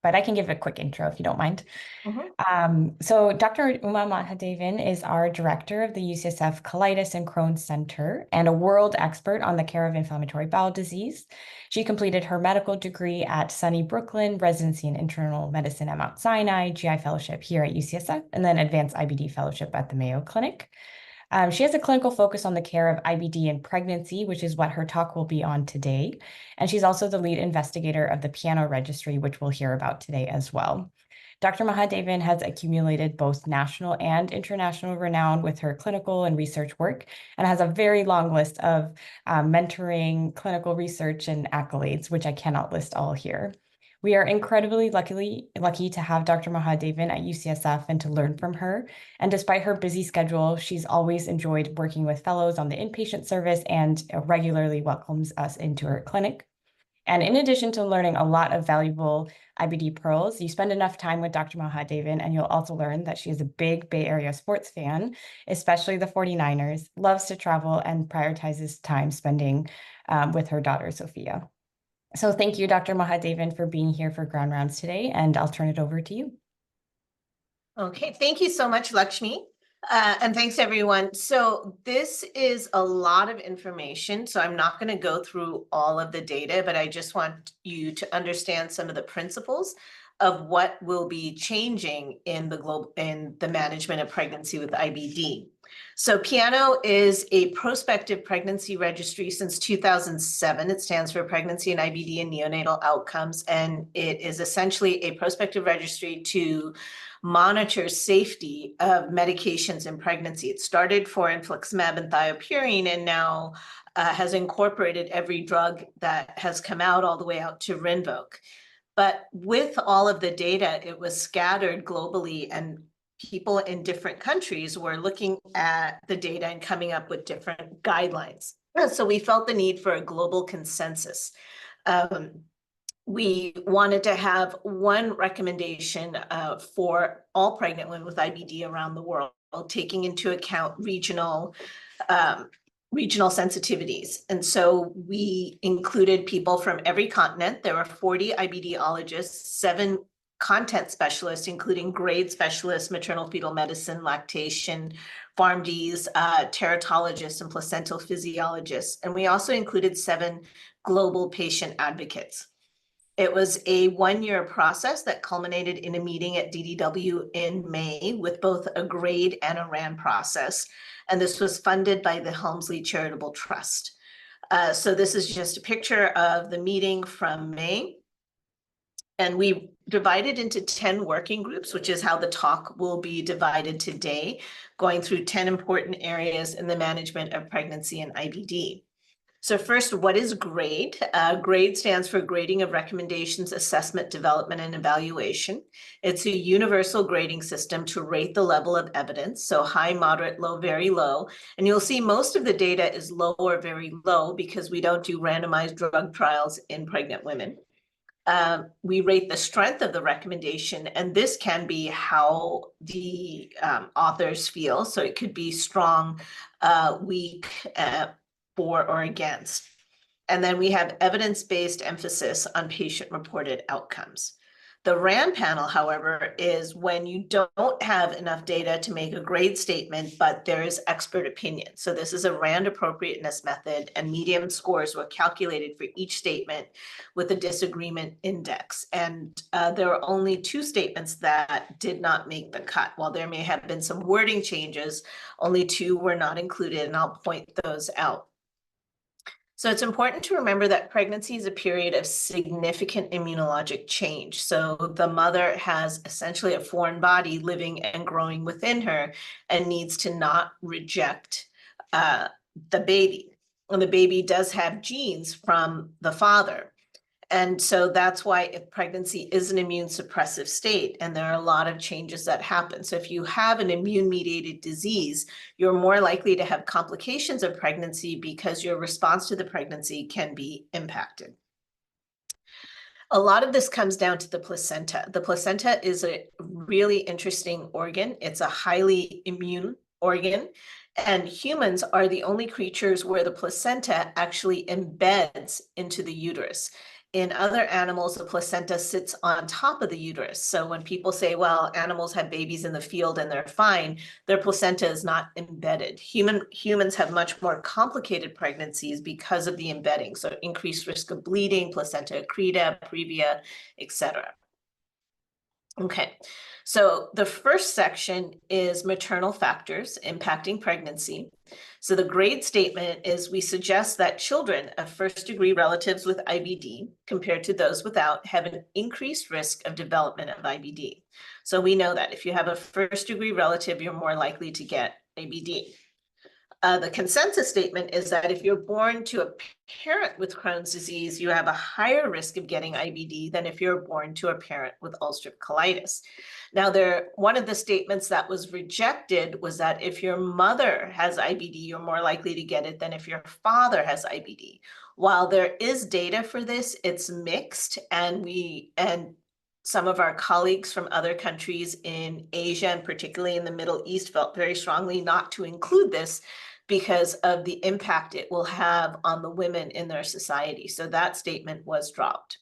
but I can give a quick intro if you don't mind. Mhm. So Dr. Uma Mahadevan is our director of the UCSF Colitis and Crohn's Center and a world expert on the care of inflammatory bowel disease. She completed her medical degree at SUNY Brooklyn, residency in internal medicine at Mount Sinai, GI fellowship here at UCSF, and then advanced IBD fellowship at the Mayo Clinic. She has a clinical focus on the care of IBD in pregnancy, which is what her talk will be on today. And she's also the lead investigator of the Piano Registry, which we'll hear about today as well. Dr. Mahadevan has accumulated both national and international renown with her clinical and research work and has a very long list of mentoring, clinical research, and accolades, which I cannot list all here. We are incredibly lucky to have Dr. Mahadevan at UCSF and to learn from her. And despite her busy schedule, she's always enjoyed working with fellows on the inpatient service and regularly welcomes us into her clinic. And in addition to learning a lot of valuable IBD pearls, you spend enough time with Dr. Mahadevan, and you'll also learn that she is a big Bay Area sports fan, especially the 49ers, loves to travel, and prioritizes time spending with her daughter, Sophia. So thank you, Dr. Mahadevan, for being here for Ground Rounds today, and I'll turn it over to you. Okay, thank you so much, Lakshmi. And thanks everyone. So this is a lot of information, so I'm not going to go through all of the data, but I just want you to understand some of the principles of what will be changing in the management of pregnancy with IBD. So Piano is a prospective pregnancy registry since 2007. It stands for Pregnancy and IBD and Neonatal Outcomes, and it is essentially a prospective registry to monitor safety of medications in pregnancy. It started for infliximab and thiopurine and now has incorporated every drug that has come out all the way out to Rinvoq. But with all of the data, it was scattered globally, and people in different countries were looking at the data and coming up with different guidelines. So we felt the need for a global consensus. We wanted to have one recommendation for all pregnant women with IBD around the world, taking into account regional sensitivities. And so we included people from every continent. There were 40 IBDologists, 7 content specialists, including grade specialists, maternal fetal medicine, lactation, PharmDs, teratologists, and placental physiologists. And we also included 7 global patient advocates. It was a 1-year process that culminated in a meeting at DDW in May with both a grade and a RAN process. And this was funded by the Helmsley Charitable Trust. So this is just a picture of the meeting from May. And we divided into 10 working groups, which is how the talk will be divided today, going through 10 important areas in the management of pregnancy and IBD. So first, what is GRADE? GRADE stands for Grading of Recommendations, Assessment, Development, and Evaluation. It's a universal grading system to rate the level of evidence, so high, moderate, low, very low. And you'll see most of the data is low or very low because we don't do randomized drug trials in pregnant women. We rate the strength of the recommendation, and this can be how the authors feel. So it could be strong, weak, for or against. And then we have evidence-based emphasis on patient-reported outcomes. The RAN panel, however, is when you don't have enough data to make a grade statement, but there is expert opinion. So this is a RAND appropriateness method, and median scores were calculated for each statement with a disagreement index. And there are only 2 statements that did not make the cut. While there may have been some wording changes, only 2 were not included, and I'll point those out. So it's important to remember that pregnancy is a period of significant immunologic change. So the mother has essentially a foreign body living and growing within her and needs to not reject the baby. And the baby does have genes from the father. And so that's why if pregnancy is an immune suppressive state, and there are a lot of changes that happen. So if you have an immune mediated disease, you're more likely to have complications of pregnancy because your response to the pregnancy can be impacted. A lot of this comes down to the placenta. The placenta is a really interesting organ. It's a highly immune organ. And humans are the only creatures where the placenta actually embeds into the uterus. in other animals, the placenta sits on top of the uterus. So when people say, well, animals have babies in the field and they're fine, their placenta is not embedded. Humans have much more complicated pregnancies because of the embedding. So increased risk of bleeding, placenta accreta, previa, etc. Okay, so the first section is maternal factors impacting pregnancy. So the grade statement is we suggest that children of first-degree relatives with IBD compared to those without have an increased risk of development of IBD. So we know that if you have a first-degree relative, you're more likely to get IBD. The consensus statement is that if you're born to a parent with Crohn's disease, you have a higher risk of getting IBD than if you're born to a parent with ulcerative colitis. Now, one of the statements that was rejected was that if your mother has IBD, you're more likely to get it than if your father has IBD. While there is data for this, it's mixed, and some of our colleagues from other countries in Asia, and particularly in the Middle East, felt very strongly not to include this because of the impact it will have on the women in their society. So that statement was dropped.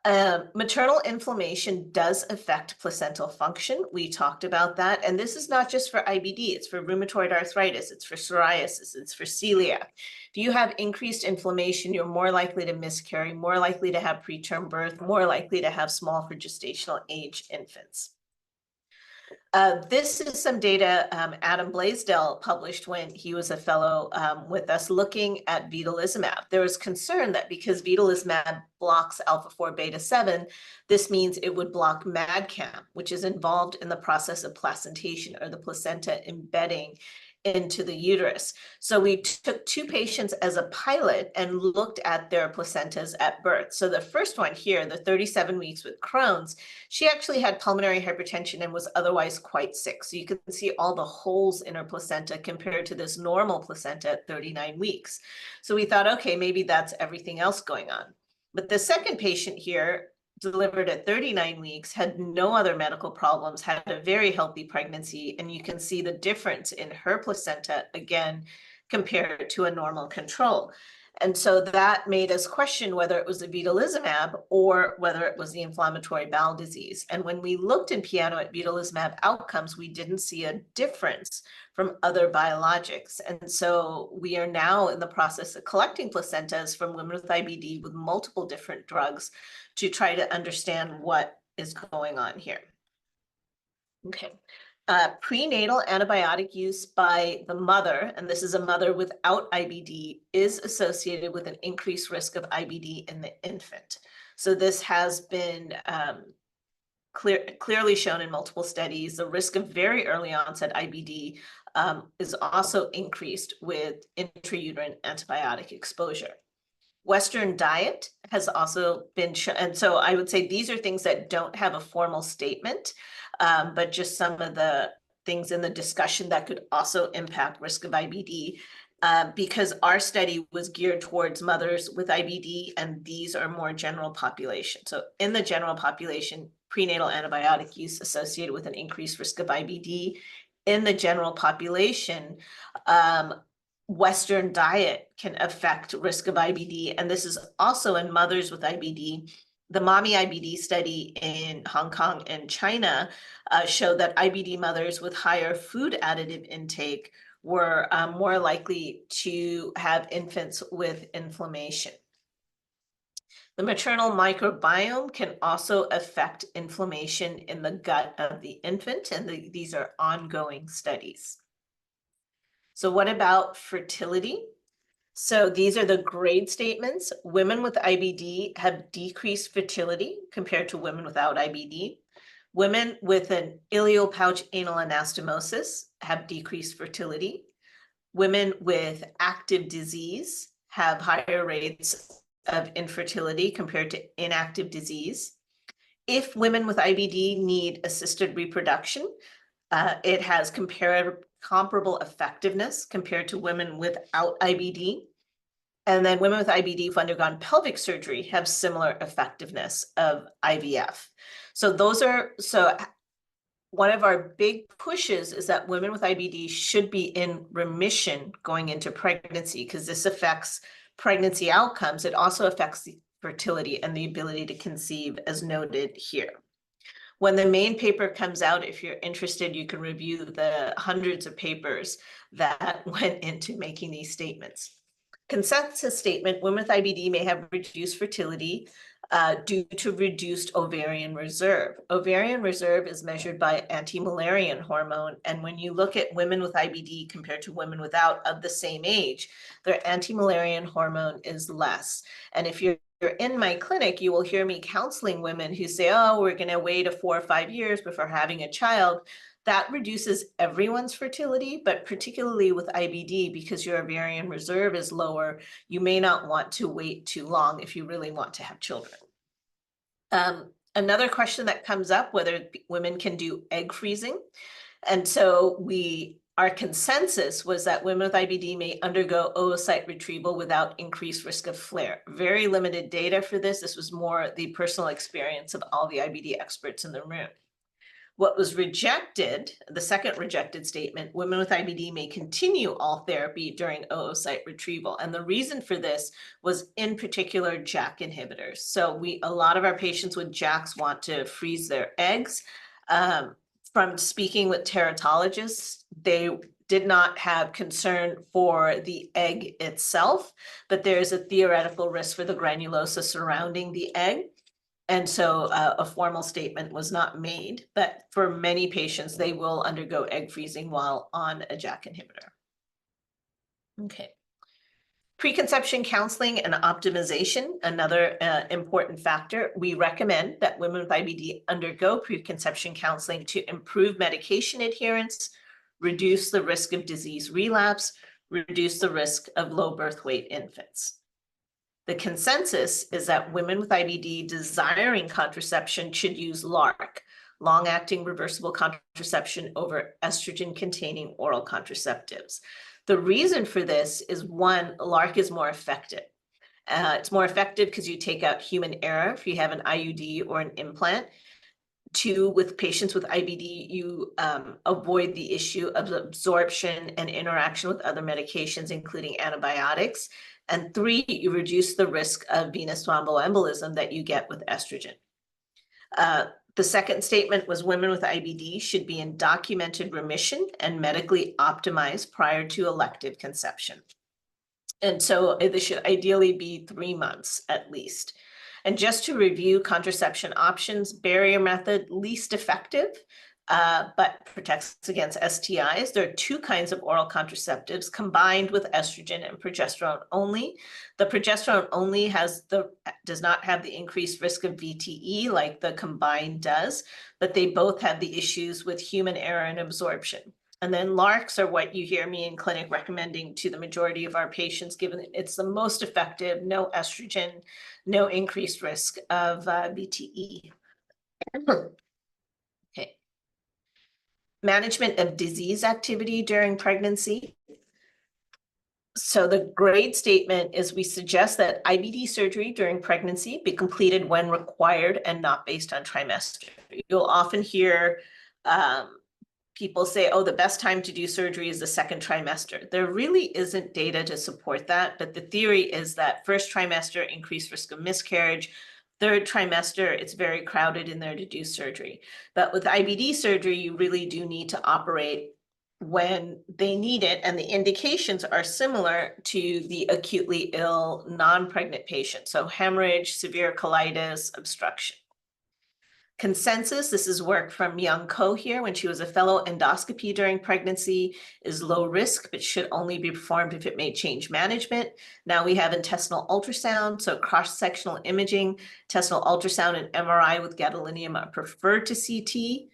Maternal inflammation does affect placental function. We talked about that. And this is not just for IBD, it's for rheumatoid arthritis, it's for psoriasis, it's for celiac. If you have increased inflammation, you're more likely to miscarry, more likely to have preterm birth, more likely to have small for gestational age infants. This is some data Adam Blaisdell published when he was a fellow with us looking at vedolizumab. There was concern that because vedolizumab blocks alpha-4 beta-7, this means it would block MADCAM, which is involved in the process of placentation, or the placenta embedding into the uterus. So we took 2 patients as a pilot and looked at their placentas at birth. So the first one here, the 37 weeks with Crohn's, she actually had pulmonary hypertension and was otherwise quite sick. So you can see all the holes in her placenta compared to this normal placenta at 39 weeks. So we thought, okay, maybe that's everything else going on. But the second patient here, delivered at 39 weeks, had no other medical problems, had a very healthy pregnancy, and you can see the difference in her placenta again compared to a normal control. And so that made us question whether it was the vedolizumab or whether it was the inflammatory bowel disease. And when we looked in Piano at vedolizumab outcomes, we didn't see a difference from other biologics. And so we are now in the process of collecting placentas from women with IBD with multiple different drugs to try to understand what is going on here. Okay. Prenatal antibiotic use by the mother, and this is a mother without IBD, is associated with an increased risk of IBD in the infant. So this has been clearly shown in multiple studies. The risk of very early onset IBD is also increased with intrauterine antibiotic exposure. Western diet has also been shown, and so I would say these are things that don't have a formal statement, but just some of the things in the discussion that could also impact risk of IBD, because our study was geared towards mothers with IBD, and these are more general population. So in the general population, prenatal antibiotic use associated with an increased risk of IBD. In the general population, Western diet can affect risk of IBD, and this is also in mothers with IBD. The Mommy IBD study in Hong Kong and China showed that IBD mothers with higher food additive intake were more likely to have infants with inflammation. The maternal microbiome can also affect inflammation in the gut of the infant, and these are ongoing studies. So what about fertility? So these are the grade statements. Women with IBD have decreased fertility compared to women without IBD. Women with an ileal pouch anal anastomosis have decreased fertility. Women with active disease have higher rates of infertility compared to inactive disease. If women with IBD need assisted reproduction, it has comparable effectiveness compared to women without IBD. And then women with IBD who've undergone pelvic surgery have similar effectiveness of IVF. So one of our big pushes is that women with IBD should be in remission going into pregnancy, because this affects pregnancy outcomes, it also affects the fertility and the ability to conceive, as noted here. When the main paper comes out, if you're interested, you can review the hundreds of papers that went into making these statements. Consensus statement: women with IBD may have reduced fertility due to reduced ovarian reserve. Ovarian reserve is measured by anti-Müllerian hormone. And when you look at women with IBD compared to women without of the same age, their anti-Müllerian hormone is less. And if you're in my clinic, you will hear me counseling women who say, oh, we're going to wait 4 or 5 years before having a child. That reduces everyone's fertility, but particularly with IBD, because your ovarian reserve is lower, you may not want to wait too long if you really want to have children. Another question that comes up, whether women can do egg freezing. And so our consensus was that women with IBD may undergo oocyte retrieval without increased risk of flare. Very limited data for this. This was more the personal experience of all the IBD experts in the room. What was rejected, the second rejected statement, women with IBD may continue all therapy during oocyte retrieval. And the reason for this was in particular JAK inhibitors. So a lot of our patients with JAKs want to freeze their eggs. From speaking with teratologists, they did not have concern for the egg itself, but there's a theoretical risk for the granulosa surrounding the egg. And so a formal statement was not made, but for many patients, they will undergo egg freezing while on a JAK inhibitor. Okay. Preconception counseling and optimization, another important factor. We recommend that women with IBD undergo preconception counseling to improve medication adherence, reduce the risk of disease relapse, reduce the risk of low birth weight infants. The consensus is that women with IBD desiring contraception should use LARC, long-acting reversible contraception, over estrogen-containing oral contraceptives. The reason for this is, one, LARC is more effective. It's more effective because you take out human error if you have an IUD or an implant. Two, with patients with IBD, you avoid the issue of absorption and interaction with other medications, including antibiotics. And three, you reduce the risk of venous thromboembolism that you get with estrogen. The second statement was women with IBD should be in documented remission and medically optimized prior to elective conception. And so this should ideally be 3 months at least. And just to review contraception options: barrier method, least effective, but protects against STIs. There are 2 kinds of oral contraceptives combined with estrogen and progesterone only. The progesterone only does not have the increased risk of VTE like the combined does, but they both have the issues with human error and absorption. And then LARCs are what you hear me in clinic recommending to the majority of our patients, given that it's the most effective, no estrogen, no increased risk of VTE. Okay. Management of disease activity during pregnancy. So the grade statement is, we suggest that IBD surgery during pregnancy be completed when required and not based on trimester. You'll often hear people say, oh, the best time to do surgery is the 2nd trimester. There really isn't data to support that, but the theory is that 1st trimester, increased risk of miscarriage. 3rd trimester, it's very crowded in there to do surgery. But with IBD surgery, you really do need to operate when they need it, and the indications are similar to the acutely ill non-pregnant patient. So hemorrhage, severe colitis, obstruction. Consensus, this is work from Young Ko here when she was a fellow. Endoscopy during pregnancy is low risk, but should only be performed if it may change management. Now we have intestinal ultrasound, so cross-sectional imaging, intestinal ultrasound and MRI with gadolinium are preferred to CT.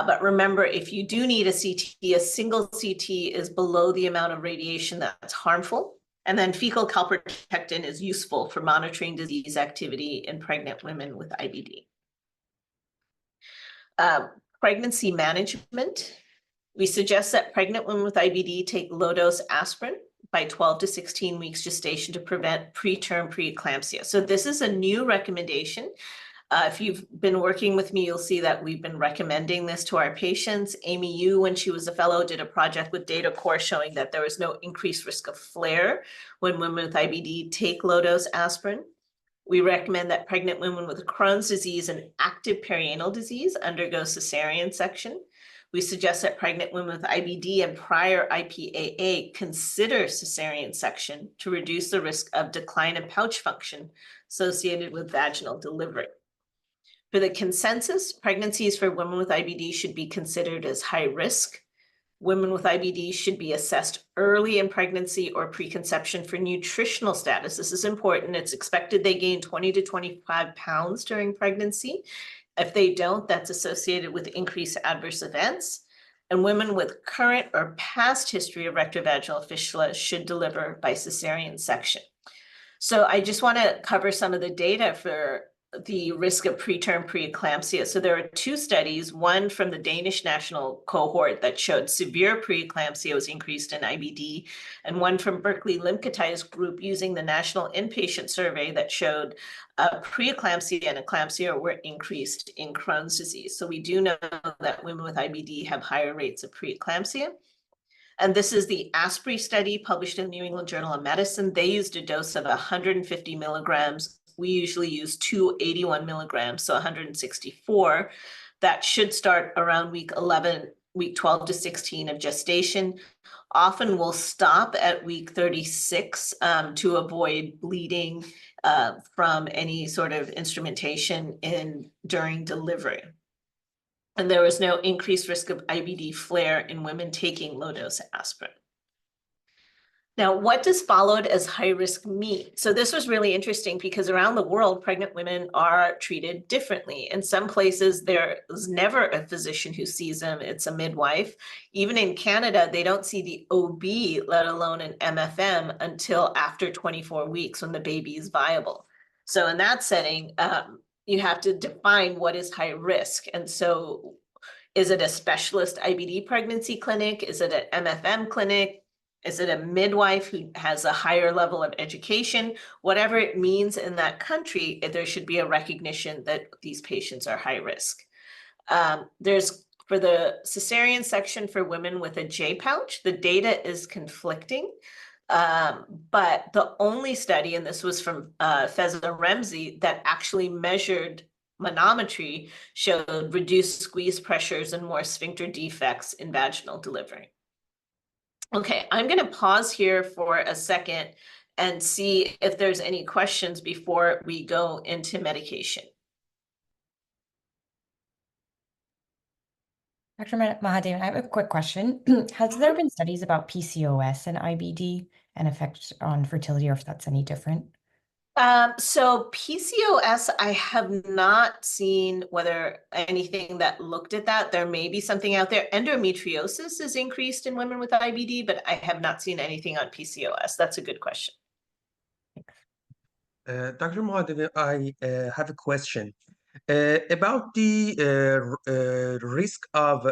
But remember, if you do need a CT, a single CT is below the amount of radiation that's harmful. And then fecal calprotectin is useful for monitoring disease activity in pregnant women with IBD. Pregnancy management. We suggest that pregnant women with IBD take low-dose aspirin by 12 to 16 weeks gestation to prevent preterm preeclampsia. So this is a new recommendation. If you've been working with me, you'll see that we've been recommending this to our patients. Amy Yu, when she was a fellow, did a project with Data Core showing that there was no increased risk of flare when women with IBD take low-dose aspirin. We recommend that pregnant women with Crohn's disease and active perianal disease undergo cesarean section. We suggest that pregnant women with IBD and prior IPAA consider cesarean section to reduce the risk of decline in pouch function associated with vaginal delivery. For the consensus, pregnancies for women with IBD should be considered as high risk. Women with IBD should be assessed early in pregnancy or preconception for nutritional status. This is important. It's expected they gain 20 to 25 pounds during pregnancy. If they don't, that's associated with increased adverse events. And women with current or past history of rectovaginal fistula should deliver by cesarean section. So I just want to cover some of the data for the risk of preterm preeclampsia. So there are two studies, one from the Danish national cohort that showed severe preeclampsia was increased in IBD, and one from Berkeley Limketai's group using the national inpatient survey that showed preeclampsia and eclampsia were increased in Crohn's disease. So we do know that women with IBD have higher rates of preeclampsia. And this is the ASPRI study published in the New England Journal of Medicine. They used a dose of 150 milligrams. We usually use 281 milligrams, so 164. That should start around week 11, week 12 to 16 of gestation. Often we'll stop at week 36 to avoid bleeding from any sort of instrumentation during delivery. And there was no increased risk of IBD flare in women taking low-dose aspirin. Now, what does followed as high risk mean? So this was really interesting because around the world, pregnant women are treated differently. In some places, there is never a physician who sees them. It's a midwife. Even in Canada, they don't see the OB, let alone an MFM, until after 24 weeks when the baby is viable. So in that setting, you have to define what is high risk. And so is it a specialist IBD pregnancy clinic? Is it an MFM clinic? Is it a midwife who has a higher level of education? Whatever it means in that country, there should be a recognition that these patients are high risk. There's, for the cesarean section for women with a J pouch, the data is conflicting. But the only study, and this was from Feza Remzi, that actually measured manometry showed reduced squeeze pressures and more sphincter defects in vaginal delivery. Okay, I'm going to pause here for a second and see if there's any questions before we go into medication. Dr. Mahadevan, I have a quick question. Has there been studies about PCOS and IBD and effect on fertility, or if that's any different? So PCOS, I have not seen whether anything that looked at that. There may be something out there. Endometriosis is increased in women with IBD, but I have not seen anything on PCOS. That's a good question. Dr. Mahadevan, I have a question about the risk of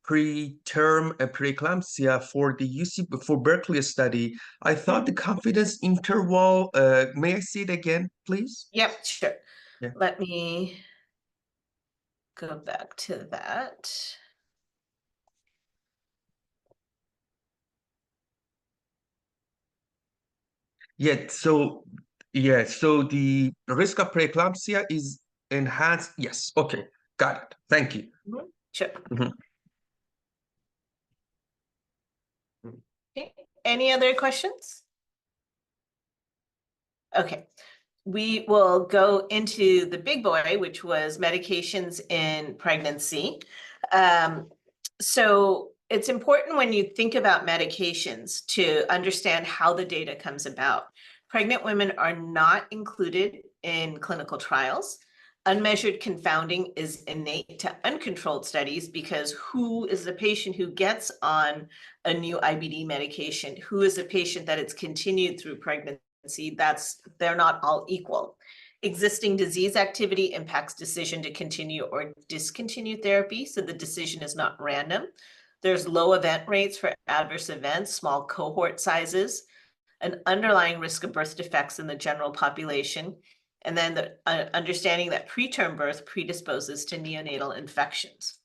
preterm preeclampsia for the UC for Berkeley study. I thought the confidence interval. May I see it again, please? Yep, sure. Yeah. Let me go back to that. So the risk of preeclampsia is enhanced. Yes. Okay. Got it. Thank you. Sure. Mhm. Okay. Any other questions? Okay. We will go into the big boy, which was medications in pregnancy. So it's important when you think about medications to understand how the data comes about. Pregnant women are not included in clinical trials. Unmeasured confounding is innate to uncontrolled studies because who is the patient who gets on a new IBD medication? Who is the patient that it's continued through pregnancy? They're not all equal. Existing disease activity impacts decision to continue or discontinue therapy, so the decision is not random. There's low event rates for adverse events, small cohort sizes, an underlying risk of birth defects in the general population. And then the understanding that preterm birth predisposes to neonatal infections.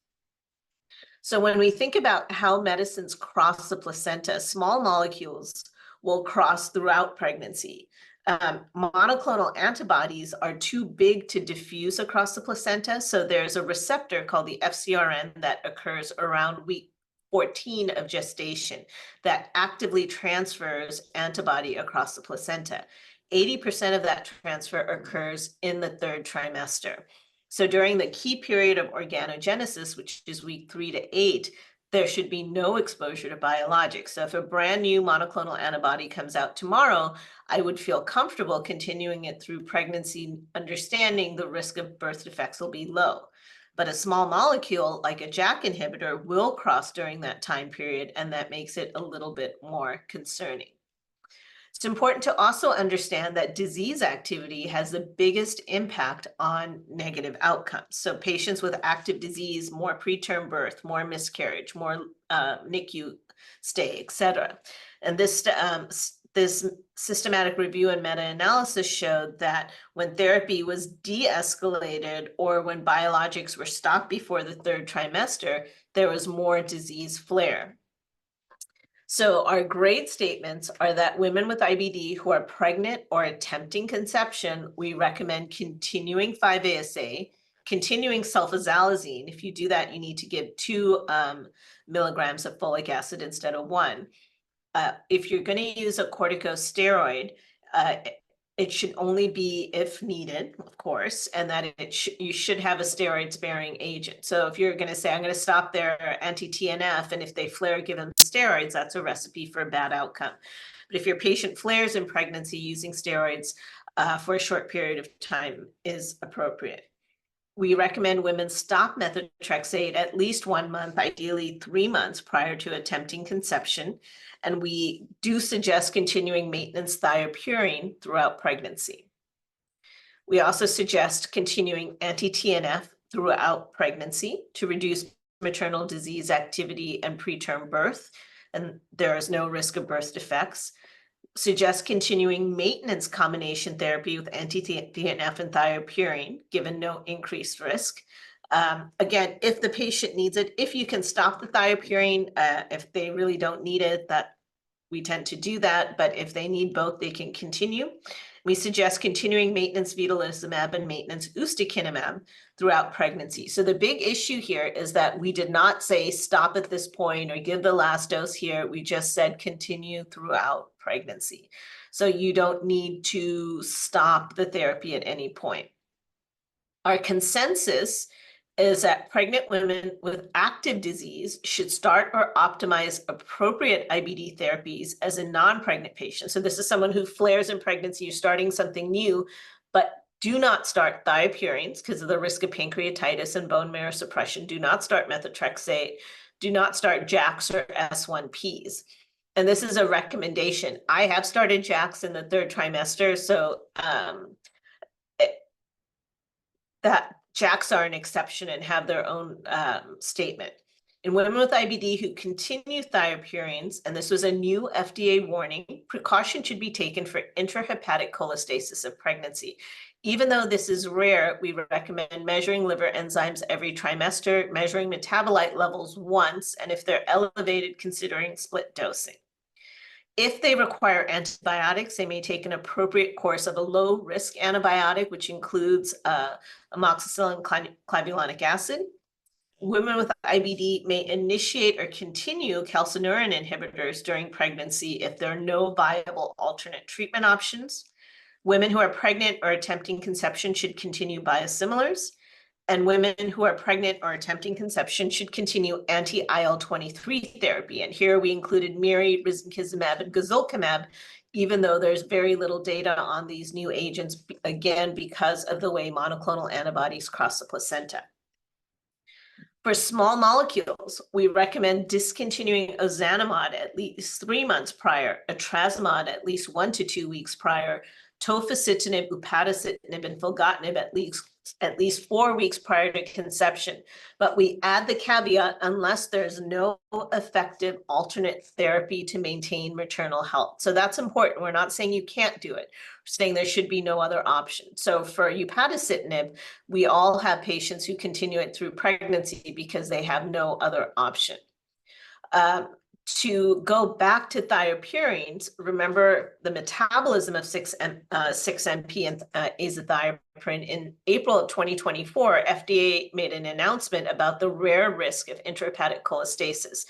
So when we think about how medicines cross the placenta, small molecules will cross throughout pregnancy. Monoclonal antibodies are too big to diffuse across the placenta. So there's a receptor called the FcRn that occurs around week 14 of gestation that actively transfers antibody across the placenta. 80% of that transfer occurs in the third trimester. So during the key period of organogenesis, which is week 3 to 8, there should be no exposure to biologics. So if a brand new monoclonal antibody comes out tomorrow, I would feel comfortable continuing it through pregnancy, understanding the risk of birth defects will be low. But a small molecule like a JAK inhibitor will cross during that time period, and that makes it a little bit more concerning. It's important to also understand that disease activity has the biggest impact on negative outcomes. So patients with active disease, more preterm birth, more miscarriage, more NICU stay, et cetera. And this systematic review and meta-analysis showed that when therapy was de-escalated or when biologics were stopped before the third trimester, there was more disease flare. So our grade statements are that women with IBD who are pregnant or attempting conception, we recommend continuing 5-ASA, continuing sulfasalazine. If you do that, you need to give 2 milligrams of folic acid instead of 1. If you're going to use a corticosteroid, it should only be if needed, of course, and that you should have a steroid-sparing agent. So if you're going to say, I'm going to stop their anti-TNF, and if they flare, give them steroids, that's a recipe for a bad outcome. But if your patient flares in pregnancy, using steroids for a short period of time is appropriate. We recommend women stop methotrexate at least 1 month, ideally 3 months prior to attempting conception. And we do suggest continuing maintenance thiopurine throughout pregnancy. We also suggest continuing anti-TNF throughout pregnancy to reduce maternal disease activity and preterm birth, and there is no risk of birth defects. Suggest continuing maintenance combination therapy with anti-TNF and thiopurine, given no increased risk. Again, if the patient needs it, if you can stop the thiopurine, if they really don't need it, that we tend to do that, but if they need both, they can continue. We suggest continuing maintenance vedolizumab and maintenance ustekinumab throughout pregnancy. So the big issue here is that we did not say stop at this point or give the last dose here. We just said continue throughout pregnancy. So you don't need to stop the therapy at any point. Our consensus is that pregnant women with active disease should start or optimize appropriate IBD therapies as a non-pregnant patient. So this is someone who flares in pregnancy, you're starting something new, but do not start thiopurines because of the risk of pancreatitis and bone marrow suppression. Do not start methotrexate. Do not start JAKs or S1Ps. And this is a recommendation. I have started JAKs in the 3rd trimester, so that JAKs are an exception and have their own statement. In women with IBD who continue thiopurines, and this was a new FDA warning, precaution should be taken for intrahepatic cholestasis of pregnancy. Even though this is rare, we recommend measuring liver enzymes every trimester, measuring metabolite levels once, and if they're elevated, considering split dosing. If they require antibiotics, they may take an appropriate course of a low-risk antibiotic, which includes amoxicillin clavulanic acid. Women with IBD may initiate or continue calcineurin inhibitors during pregnancy if there are no viable alternate treatment options. Women who are pregnant or attempting conception should continue biosimilars. And women who are pregnant or attempting conception should continue anti-IL-23 therapy. And here we included Miri, risankizumab, and gozulkimab, even though there's very little data on these new agents, again, because of the way monoclonal antibodies cross the placenta. For small molecules, we recommend discontinuing ozanimod at least 3 months prior, etrasimod at least 1 to 2 weeks prior, tofacitinib, upadacitinib, and filgotinib at least at least 4 weeks prior to conception. But we add the caveat, unless there's no effective alternate therapy to maintain maternal health. So that's important. We're not saying you can't do it. We're saying there should be no other option. So for upadacitinib, we all have patients who continue it through pregnancy because they have no other option. To go back to thiopurines, remember the metabolism of 6-MP and azathioprine. In April of 2024, FDA made an announcement about the rare risk of intrahepatic cholestasis.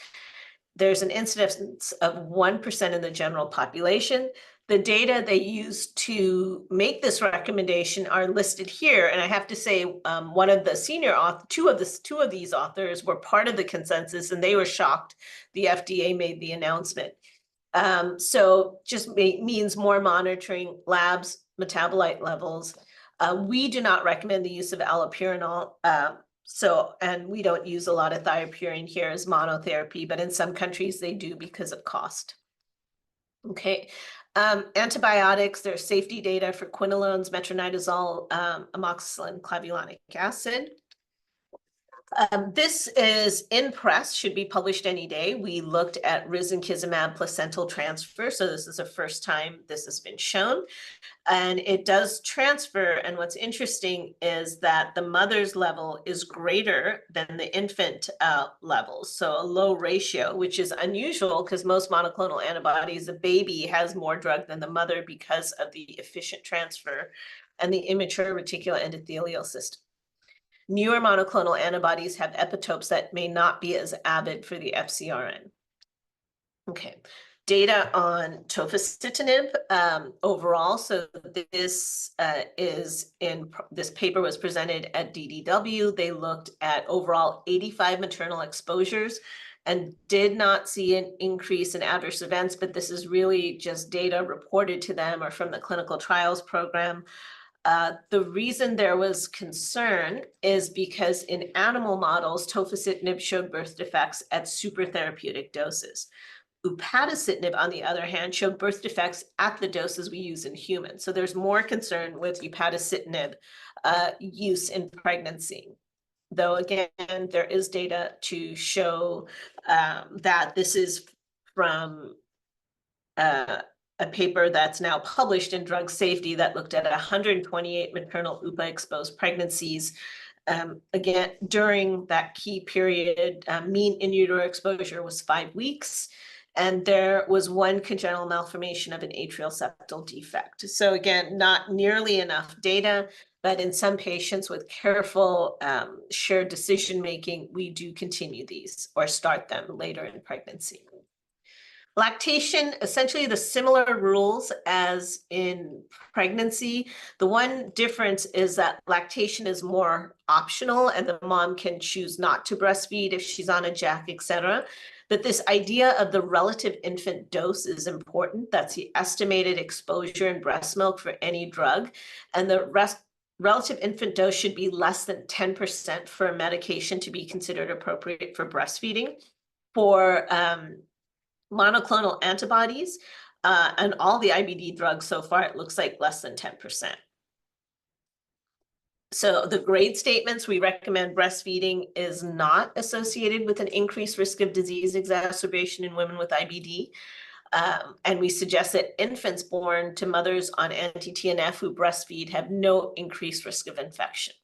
There's an incidence of 1% in the general population. The data they used to make this recommendation are listed here, and I have to say, one of the senior two of these authors were part of the consensus, and they were shocked the FDA made the announcement. So just means more monitoring, labs, metabolite levels. We do not recommend the use of allopurinol. And we don't use a lot of thiopurine here as monotherapy, but in some countries they do because of cost. Okay. Antibiotics, there's safety data for quinolones, metronidazole, amoxicillin, clavulanic acid. This is in press, should be published any day. We looked at risankizumab placental transfer. So this is the first time this has been shown. And it does transfer. And what's interesting is that the mother's level is greater than the infant levels. So a low ratio, which is unusual because most monoclonal antibodies, the baby has more drug than the mother because of the efficient transfer and the immature reticular endothelial system. Newer monoclonal antibodies have epitopes that may not be as avid for the FcRn. Okay. Data on tofacitinib overall. So this this paper was presented at DDW. They looked at overall 85 maternal exposures and did not see an increase in adverse events, but this is really just data reported to them or from the clinical trials program. The reason there was concern is because in animal models, tofacitinib showed birth defects at super therapeutic doses. Upadacitinib, on the other hand, showed birth defects at the doses we use in humans. So there's more concern with upadacitinib use in pregnancy. Though again, there is data to show that this is from a paper that's now published in Drug Safety that looked at 128 maternal UPA exposed pregnancies. Again, during that key period, mean in utero exposure was 5 weeks. And there was one congenital malformation of an atrial septal defect. So again, not nearly enough data, but in some patients with careful shared decision-making, we do continue these or start them later in pregnancy. Lactation, essentially the similar rules as in pregnancy. The one difference is that lactation is more optional and the mom can choose not to breastfeed if she's on a JAK, etc. But this idea of the relative infant dose is important. That's the estimated exposure in breast milk for any drug. And the relative infant dose should be less than 10% for a medication to be considered appropriate for breastfeeding. For monoclonal antibodies and all the IBD drugs so far, it looks like less than 10%. So the grade statements, we recommend breastfeeding is not associated with an increased risk of disease exacerbation in women with IBD. And we suggest that infants born to mothers on anti-TNF who breastfeed have no increased risk of infection.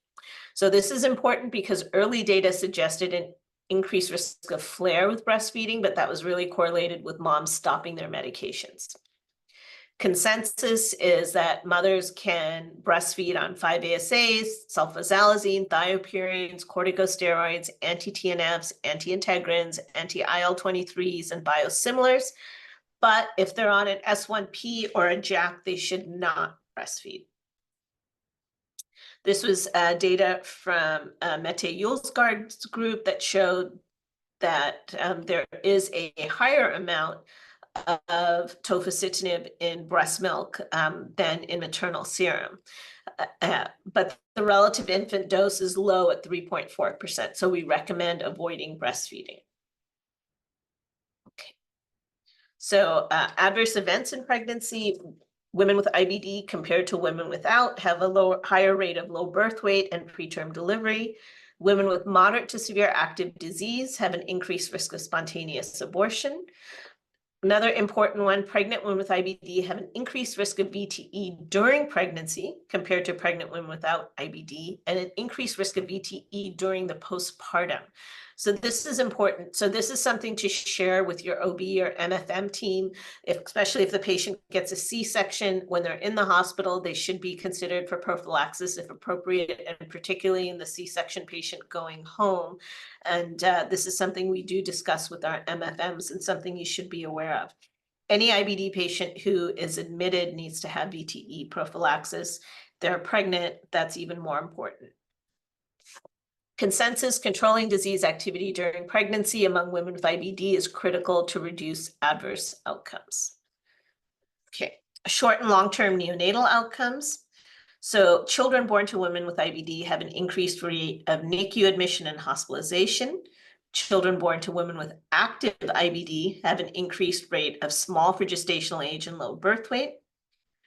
So this is important because early data suggested an increased risk of flare with breastfeeding, but that was really correlated with moms stopping their medications. Consensus is that mothers can breastfeed on 5-ASAs, sulfasalazine, thiopurines, corticosteroids, anti-TNFs, anti-integrins, anti-IL-23s, and biosimilars. But if they're on an S1P or a JAK, they should not breastfeed. This was data from Mette Julsgaard's group that showed that there is a higher amount of tofacitinib in breast milk than in maternal serum. But the relative infant dose is low at 3.4%, so we recommend avoiding breastfeeding. Okay. So adverse events in pregnancy, Women with IBD compared to women without have higher rate of low birth weight and preterm delivery. Women with moderate to severe active disease have an increased risk of spontaneous abortion. Another important one, pregnant women with IBD have an increased risk of VTE during pregnancy compared to pregnant women without IBD, and an increased risk of VTE during the postpartum. So this is important. So this is something to share with your OB or MFM team, especially if the patient gets a C-section. When they're in the hospital, they should be considered for prophylaxis if appropriate, and particularly in the C-section patient going home. And this is something we do discuss with our MFMs and something you should be aware of. Any IBD patient who is admitted needs to have VTE prophylaxis. They're pregnant, that's even more important. Consensus controlling disease activity during pregnancy among women with IBD is critical to reduce adverse outcomes. Okay, short and long-term neonatal outcomes. So children born to women with IBD have an increased rate of NICU admission and hospitalization. Children born to women with active IBD have an increased rate of small for gestational age and low birth weight.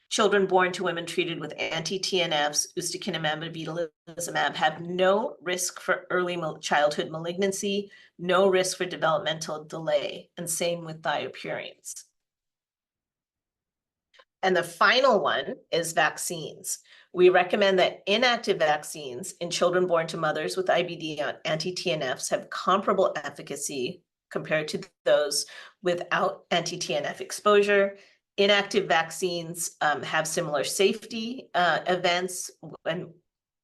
Children born to women treated with anti-TNFs, ustekinumab and vedolizumab, have no risk for early childhood malignancy, no risk for developmental delay, and same with thiopurines. And the final one is vaccines. We recommend that inactive vaccines in children born to mothers with IBD on anti-TNFs have comparable efficacy compared to those without anti-TNF exposure. Inactive vaccines have similar safety events when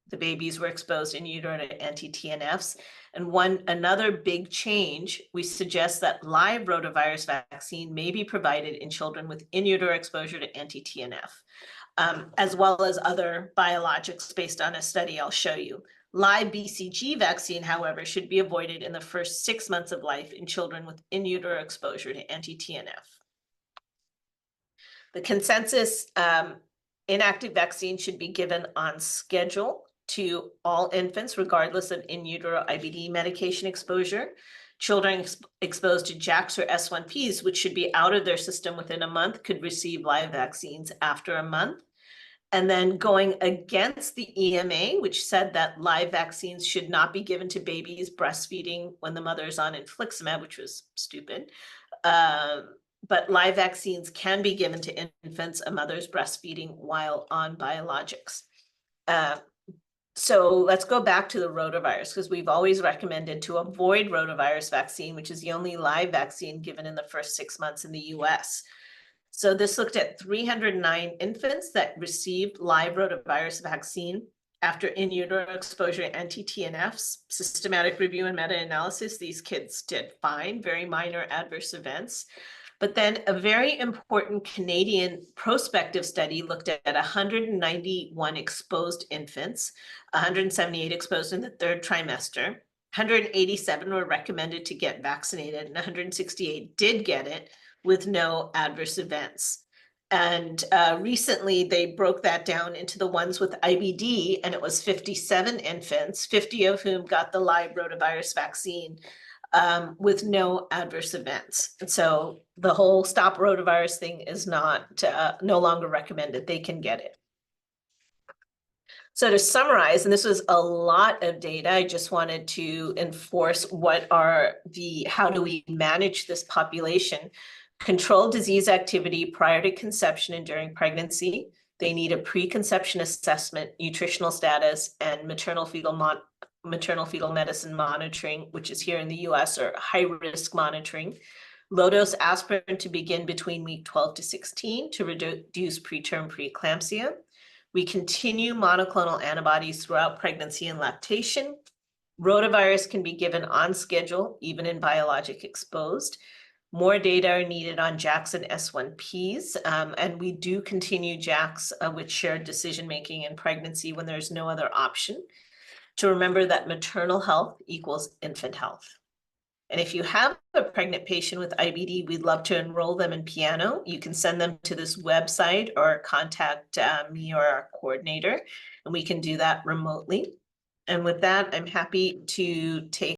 the babies were exposed in utero to anti-TNFs. And another big change, we suggest that live rotavirus vaccine may be provided in children with in utero exposure to anti-TNF, as well as other biologics based on a study I'll show you. Live BCG vaccine, however, should be avoided in the first 6 months of life in children with in utero exposure to anti-TNF. The consensus inactive vaccine should be given on schedule to all infants, regardless of in utero IBD medication exposure. Children exposed to JAKs or S1Ps, which should be out of their system within a month, could receive live vaccines after a month. And then going against the EMA, which said that live vaccines should not be given to babies breastfeeding when the mother is on infliximab, which was stupid. But live vaccines can be given to infants a mother's breastfeeding while on biologics. So let's go back to the rotavirus, because we've always recommended to avoid rotavirus vaccine, which is the only live vaccine given in the first 6 months in the US. So this looked at 309 infants that received live rotavirus vaccine after in utero exposure to anti-TNFs. Systematic review and meta-analysis, these kids did fine, very minor adverse events. But then a very important Canadian prospective study looked at 191 exposed infants, 178 exposed in the 3rd trimester. 187 were recommended to get vaccinated, and 168 did get it with no adverse events. And recently they broke that down into the ones with IBD, and it was 57 infants, 50 of whom got the live rotavirus vaccine with no adverse events. And so the whole stop rotavirus thing is not no longer recommended. They can get it. So to summarize, and this was a lot of data, I just wanted to enforce how do we manage this population. Control disease activity prior to conception and during pregnancy. They need a preconception assessment, nutritional status, and maternal fetal medicine monitoring, which is here in the US, or high-risk monitoring. Low-dose aspirin to begin between week 12 to 16 to reduce preterm preeclampsia. We continue monoclonal antibodies throughout pregnancy and lactation. Rotavirus can be given on schedule, even in biologic exposed. More data are needed on JAKs and S1Ps, and we do continue JAKs with shared decision-making in pregnancy when there's no other option. To remember that maternal health equals infant health. And if you have a pregnant patient with IBD, we'd love to enroll them in piano. You can send them to this website or contact me or our coordinator, and we can do that remotely. And with that, I'm happy to take